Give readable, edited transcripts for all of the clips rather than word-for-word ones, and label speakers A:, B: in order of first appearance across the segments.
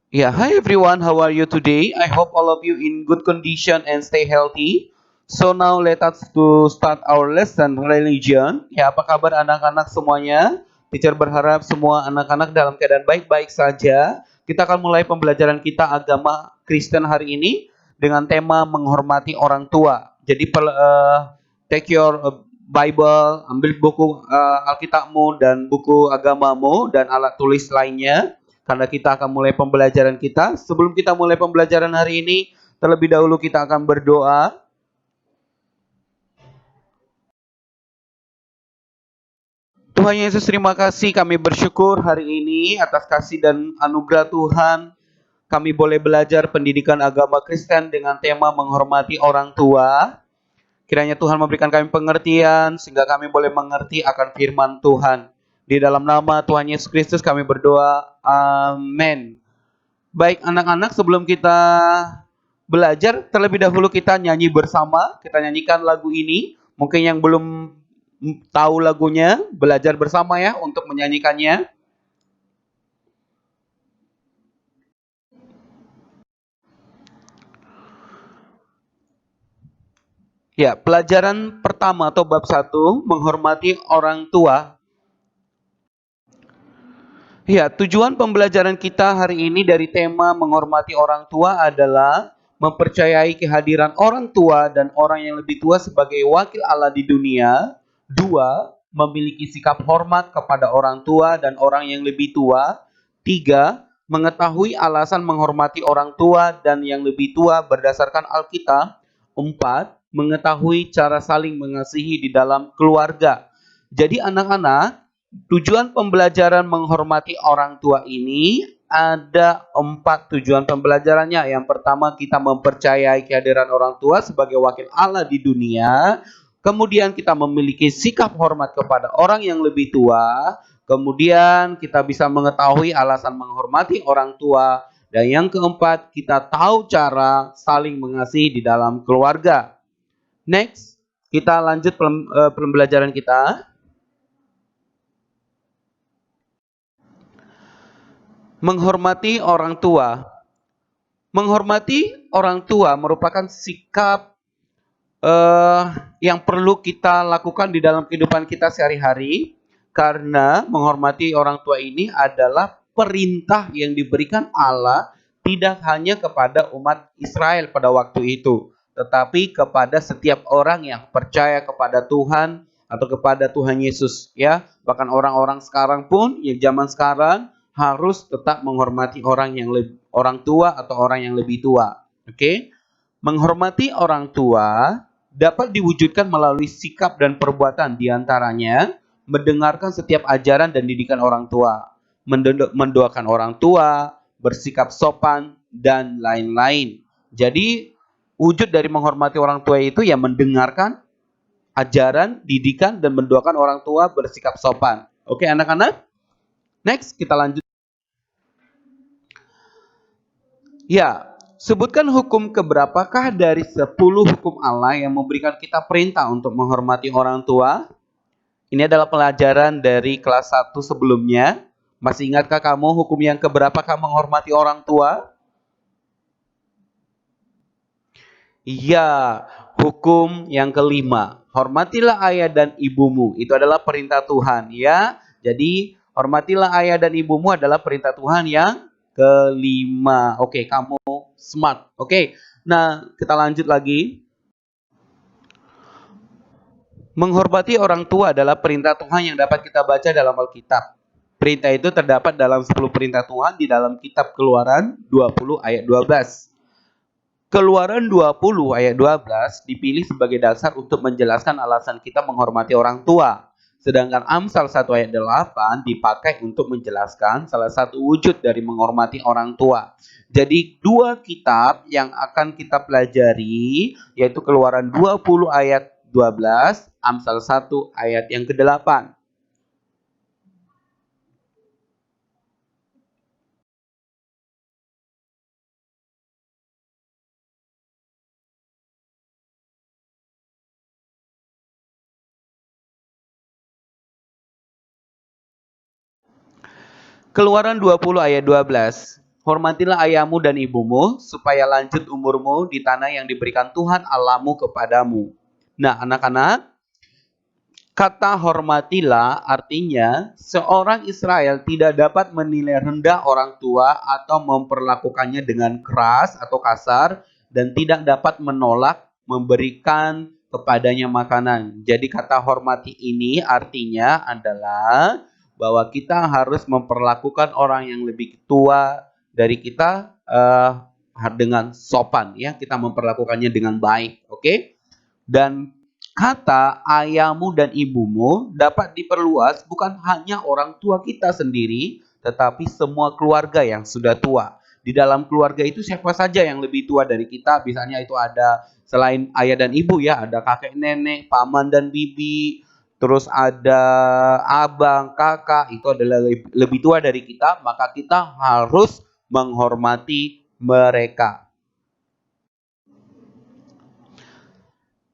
A: Yeah, hi everyone. How are you today? I hope all of you in good condition and stay healthy. So now let us to start our lesson religion. Ya, apa kabar anak-anak semuanya? Teacher berharap semua anak-anak dalam keadaan baik-baik saja. Kita akan mulai pembelajaran kita agama Kristen hari ini dengan tema menghormati orang tua. Jadi take your Bible, ambil buku Alkitabmu dan buku agamamu dan alat tulis lainnya karena kita akan mulai pembelajaran kita. Sebelum kita mulai pembelajaran hari ini, terlebih dahulu kita akan berdoa. Tuhan Yesus, terima kasih, kami bersyukur hari ini atas kasih dan anugerah Tuhan. Kami boleh belajar pendidikan agama Kristen dengan tema menghormati orang tua. Kiranya Tuhan memberikan kami pengertian sehingga kami boleh mengerti akan firman Tuhan. Di dalam nama Tuhan Yesus Kristus kami berdoa. Amin. Baik anak-anak, sebelum kita belajar, terlebih dahulu kita nyanyi bersama. Kita nyanyikan lagu ini. Mungkin yang belum tahu lagunya, belajar bersama ya untuk menyanyikannya. Ya, pelajaran pertama atau bab 1, menghormati orang tua. Ya, tujuan pembelajaran kita hari ini dari tema menghormati orang tua adalah mempercayai kehadiran orang tua dan orang yang lebih tua sebagai wakil Allah di dunia. Dua, memiliki sikap hormat kepada orang tua dan orang yang lebih tua. Tiga, mengetahui alasan menghormati orang tua dan yang lebih tua berdasarkan Alkitab. Empat, mengetahui cara saling mengasihi di dalam keluarga. Jadi anak-anak, tujuan pembelajaran menghormati orang tua ini ada 4 tujuan pembelajarannya. Yang pertama, kita mempercayai kehadiran orang tua sebagai wakil Allah di dunia. Kemudian kita memiliki sikap hormat kepada orang yang lebih tua. Kemudian kita bisa mengetahui alasan menghormati orang tua. Dan yang keempat, kita tahu cara saling mengasihi di dalam keluarga. Next, kita lanjut pembelajaran kita. Menghormati orang tua. Menghormati orang tua merupakan sikap yang perlu kita lakukan di dalam kehidupan kita sehari-hari, karena menghormati orang tua ini adalah perintah yang diberikan Allah tidak hanya kepada umat Israel pada waktu itu, tetapi kepada setiap orang yang percaya kepada Tuhan atau kepada Tuhan Yesus, ya. Bahkan orang-orang sekarang pun, yang zaman sekarang, harus tetap menghormati orang tua atau orang yang lebih tua. Oke? Menghormati orang tua dapat diwujudkan melalui sikap dan perbuatan, diantaranya mendengarkan setiap ajaran dan didikan orang tua, mendoakan orang tua, bersikap sopan, dan lain-lain. Jadi wujud dari menghormati orang tua itu ya mendengarkan ajaran, didikan, dan mendoakan orang tua, bersikap sopan. Oke anak-anak? Next, kita lanjut. Ya, sebutkan hukum keberapakah dari 10 hukum Allah yang memberikan kita perintah untuk menghormati orang tua? Ini adalah pelajaran dari kelas 1 sebelumnya. Masih ingatkah kamu hukum yang keberapakah menghormati orang tua? Iya, hukum yang kelima. Hormatilah ayah dan ibumu. Itu adalah perintah Tuhan, ya. Jadi, hormatilah ayah dan ibumu adalah perintah Tuhan yang kelima. Oke, kamu smart. Oke. Nah, kita lanjut lagi. Menghormati orang tua adalah perintah Tuhan yang dapat kita baca dalam Alkitab. Perintah itu terdapat dalam 10 perintah Tuhan di dalam kitab Keluaran 20 ayat 12. Keluaran 20 ayat 12 dipilih sebagai dasar untuk menjelaskan alasan kita menghormati orang tua. Sedangkan Amsal 1 ayat 8 dipakai untuk menjelaskan salah satu wujud dari menghormati orang tua. Jadi dua kitab yang akan kita pelajari yaitu Keluaran 20 ayat 12, Amsal 1 ayat yang ke-8. Keluaran 20 ayat 12. Hormatilah ayahmu dan ibumu, supaya lanjut umurmu di tanah yang diberikan Tuhan Allahmu kepadamu. Nah, anak-anak, kata hormatilah artinya seorang Israel tidak dapat menilai rendah orang tua atau memperlakukannya dengan keras atau kasar dan tidak dapat menolak memberikan kepadanya makanan. Jadi kata hormati ini artinya adalah bahwa kita harus memperlakukan orang yang lebih tua dari kita dengan sopan, ya. Kita memperlakukannya dengan baik, oke? Dan kata ayahmu dan ibumu dapat diperluas bukan hanya orang tua kita sendiri, tetapi semua keluarga yang sudah tua. Di dalam keluarga itu siapa saja yang lebih tua dari kita, misalnya itu ada selain ayah dan ibu, ya, ada kakek nenek, paman dan bibi, terus ada abang, kakak, itu adalah lebih tua dari kita, maka kita harus menghormati mereka.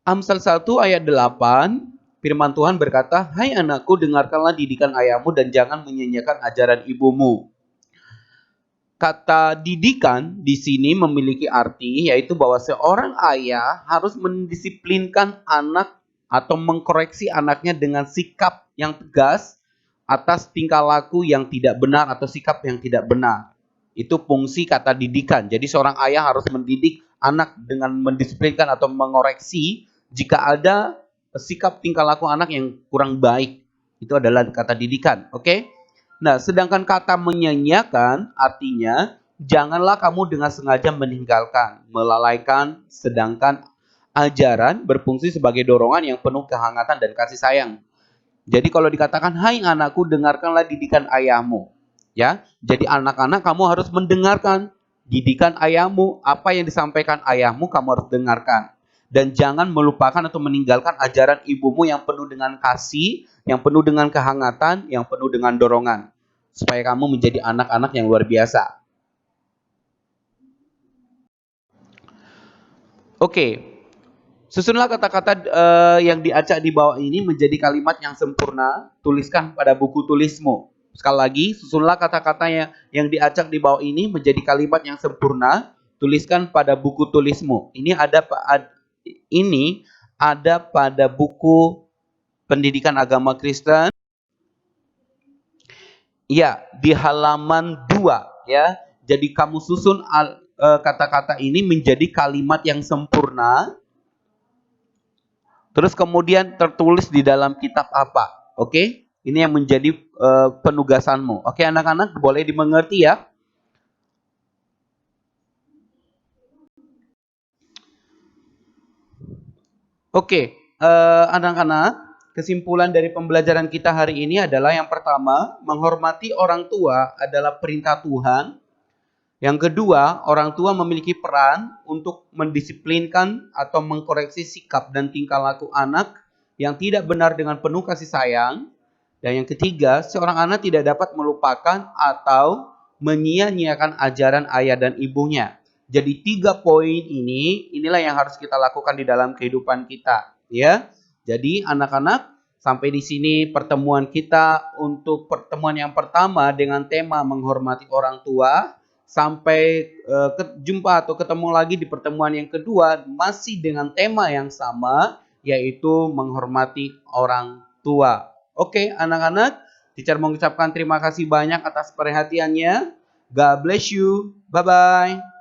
A: Amsal 1 ayat 8, firman Tuhan berkata, "Hai anakku, dengarkanlah didikan ayahmu dan jangan menyanyiakan ajaran ibumu." Kata didikan di sini memiliki arti yaitu bahwa seorang ayah harus mendisiplinkan anak atau mengkoreksi anaknya dengan sikap yang tegas atas tingkah laku yang tidak benar atau sikap yang tidak benar. Itu fungsi kata didikan. Jadi seorang ayah harus mendidik anak dengan mendisiplinkan atau mengoreksi jika ada sikap tingkah laku anak yang kurang baik. Itu adalah kata didikan, oke? Nah, sedangkan kata menyanyiakan artinya janganlah kamu dengan sengaja meninggalkan, melalaikan, sedangkan ajaran berfungsi sebagai dorongan yang penuh kehangatan dan kasih sayang. Jadi kalau dikatakan, "Hai anakku, dengarkanlah didikan ayahmu." Ya, jadi anak-anak kamu harus mendengarkan didikan ayahmu, apa yang disampaikan ayahmu kamu harus dengarkan. Dan jangan melupakan atau meninggalkan ajaran ibumu yang penuh dengan kasih, yang penuh dengan kehangatan, yang penuh dengan dorongan. Supaya kamu menjadi anak-anak yang luar biasa. Oke. Susunlah kata-kata yang diacak di bawah ini menjadi kalimat yang sempurna. Tuliskan pada buku tulismu. Sekali lagi, susunlah kata-kata yang diacak di bawah ini menjadi kalimat yang sempurna. Tuliskan pada buku tulismu. Ini ada pada buku Pendidikan Agama Kristen. Ya, di halaman 2, ya. Jadi kamu susun kata-kata ini menjadi kalimat yang sempurna. Terus kemudian tertulis di dalam kitab apa? Oke? Ini yang menjadi penugasanmu. Oke, anak-anak, boleh dimengerti, ya? Oke, anak-anak, kesimpulan dari pembelajaran kita hari ini adalah yang pertama, menghormati orang tua adalah perintah Tuhan. Yang kedua, orang tua memiliki peran untuk mendisiplinkan atau mengkoreksi sikap dan tingkah laku anak yang tidak benar dengan penuh kasih sayang. Dan yang ketiga, seorang anak tidak dapat melupakan atau menyia-nyiakan ajaran ayah dan ibunya. Jadi 3 poin inilah yang harus kita lakukan di dalam kehidupan kita, ya. Jadi anak-anak, sampai di sini pertemuan kita untuk pertemuan yang pertama dengan tema menghormati orang tua. Sampai jumpa atau ketemu lagi di pertemuan yang kedua masih dengan tema yang sama, yaitu menghormati orang tua. Oke, anak-anak, teacher mengucapkan terima kasih banyak atas perhatiannya. God bless you. Bye-bye.